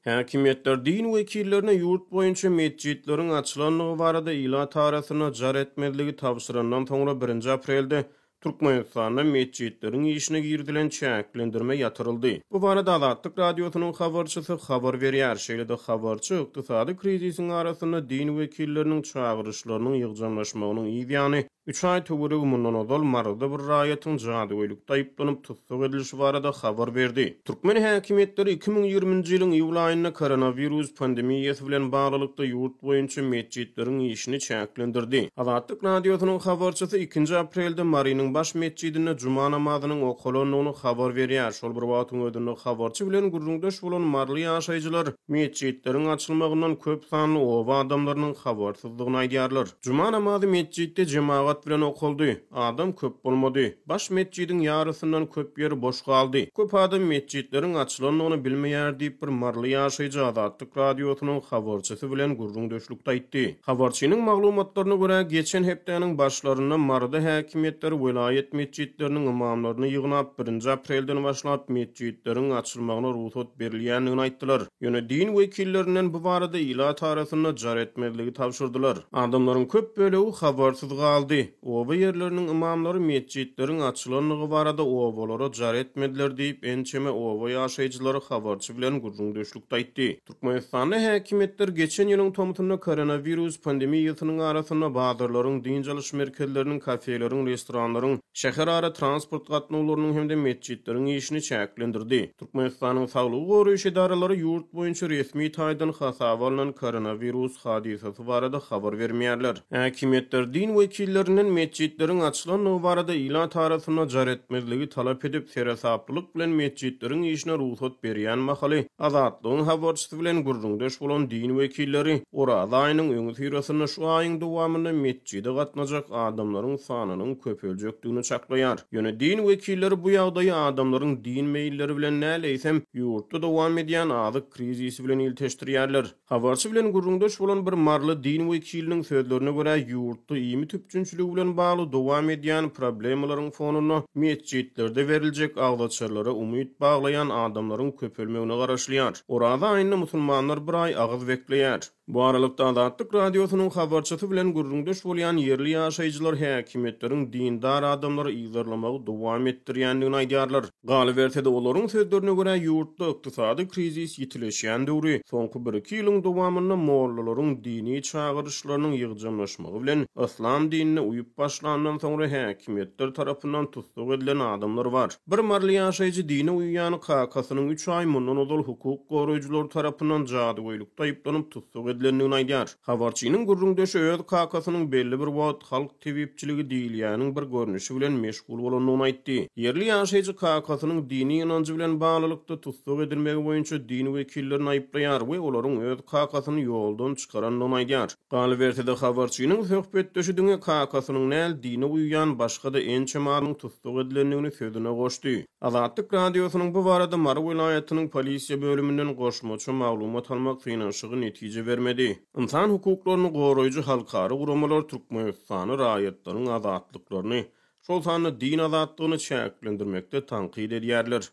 Häkimetler din wekillerine yurt boyunça mescitlerin açılanlygy barada ila tarasyna jar etmezligi tapşyrandan soňra 1 aprelde Türkmenistanda mescitlerin işine girdilen çäklendirme yatırıldy. Bu barada Azatlyk radiosynyň habarçysy habar berýär. Şeýle-de habarçy ykdysady krizisiň arasyna din wekilleriniň çağırışlarynyň ýygjanlaşmagynyň ýany 3 ay töwereg mundan ozal marada bir raýatyň jadygoýlukda aýyplanyp tutsak edilişi barada habar berdi. Türkmen häkimetleri 2020-nji ýylyň iýul aýynda koronavirus pandemiýasy bilen baglykda ýurt boýunça mescitleriň işini çäklendirdi. Azatlyk radiosynyň habarçysy 2 aprelde Marynyň baş mescidinde cuma namazynyň okulandygyny habar berýär. Şol bir wagtyň ödünde habarçy bilen gurrundaş bolan marly ýaşaýjylar mescitleriň açylmagyndan köp sanly oba adamlarynyň habarsyzlygyny aýdýarlar. Cuma namazy mescidde jemaat bilen okuldy. Adam köp bolmady. Baş mescidiň ýarysyndan köp ýer boş galdy. Köp adam mescitleriň açylandygyny bilmeýär diýip bir marly ýaşaýjy Azatlyk radiosynyň habarçysy bilen gurrundaşlykda aýtdy. Habarçynyň maglumatlaryna görä geçen hepdeniň başlaryndan Marada häkimetleri vilayet mescitleriniň imamlaryny ýygnap 1 aprelden başlap mescitleriň açylmagyna ruhsat berilýändigini aýtdylar. Ýöne din wekillerinden bu barada ila tarasyna jar etmezligi tapşyrdylar. Adamlaryň köp bölegi habarsyz galdy. Oba ýerleriniň imamlary mescitleriň açylanlygy barada obalara jar etmediler diýip ençeme oba ýaşaýjylary habarçy bilen gurrundaşlykda aýtdy. Türkmenistanda häkimetler geçen ýylyň tomutunda koronavirus pandemiýasynyň arasyna bazarlaryň, din jalyş merkezleriniň, kafeleriň, restoranlaryň, şäher ara transport gatnawlarynyň hemde mescitleriň işini çäklendirdi. Türkmenistanyň saglyk goraýyş edaralary ýurt boýunça resmi taýdan hasaba alynan koronavirus hadisesi barada habar bermeýärler. Häkimetler din wekillerinden mescitleriň açylanlygy barada ila tarasyna jar etmezligi talap edip serasaplyk bilen mescitleriň işine ruhsat berýän mahaly Azatlygyň habarçysy bilen gurrundaş bolan din wekilleri Oraz aýynyň öňü syrasyna şu aýyň dowamynda mescide gatnajak adamlaryň sanynyň köpeljekdigini çaklaýar. Ýöne din wekilleri bu ýagdaýy adamlaryň din meýilleri bilen näleýsem ýurtda dowam edýän azyk krizisi bilen ilteşdirýärler. Habarçy bilen gurrundaş bolan bir marly din wekiliniň sözlerine görä ýurtda ýymy tüpçünçiligi bilen bagly dowam edýän problemlaryň fonuny mescitlerde beriljek agdaçarlara umyt baglayan adamlaryň köpelmegine garaşlýar. Orada aýyny musulmanlar bir ay agyz bekleýär. Bu aralykda Azatlyk radiosynyň habarçysy bilen gurrundaş bolýan ýerli ýaşaýjylar häkimetleriň dindar adamlary ýygyrlamagy dowam etdirýändigini aýdýarlar. Galyp berse-de olaryň sözlerine görä ýurtda ykdysady krizis ýitileşýän döwri soňky 1-2 ýylyň dowamynda mollalaryň dini çağırışlarynyň ýygjanlaşmagy bilen islam dinine uýup başlandan soňra häkimetler tarapyndan tutsak edilen adamlar bar. Bir marly ýaşaýjy dine uýýany kakasynyň 3 ay mundan ozal hukuk goraýjylar tarapyndan jadygoýlukda aýyplanyp tutsak edilendigini aýdýar. Habarçynyň gurrundaşy öz kakasynyň belli bir wagt halk tebipçiligi diýilýäniň bir görnüşi bilen meşgul bolandygyny aýtdy. Ýerli ýaşaýjy kakasynyň dini ýanjy bilen baglykda tutsak edilmegi boýunça din wekillerini aýplaýar we olaryň öz kakasyny ýoldan çykarandygyny aýdýar. Galyp berse-de habarçynyň söhbetdeşidiňe kakasynyň näl dine uýýan başga-da ençe maryň tutsak edilendigini sözüne goşdy. Azatlyk radiosynyň bu barada Mary vilayatynyň polisiýa bölümünden goşmaçy maglumat almak synaşygy netije bermedi. İnsan hukuklaryny goraýjy halkary guramalar Türkmenistany raýatlaryň azatlyklaryny, şol sany din azatlygyny çäklendirmekde tanqid edýärler.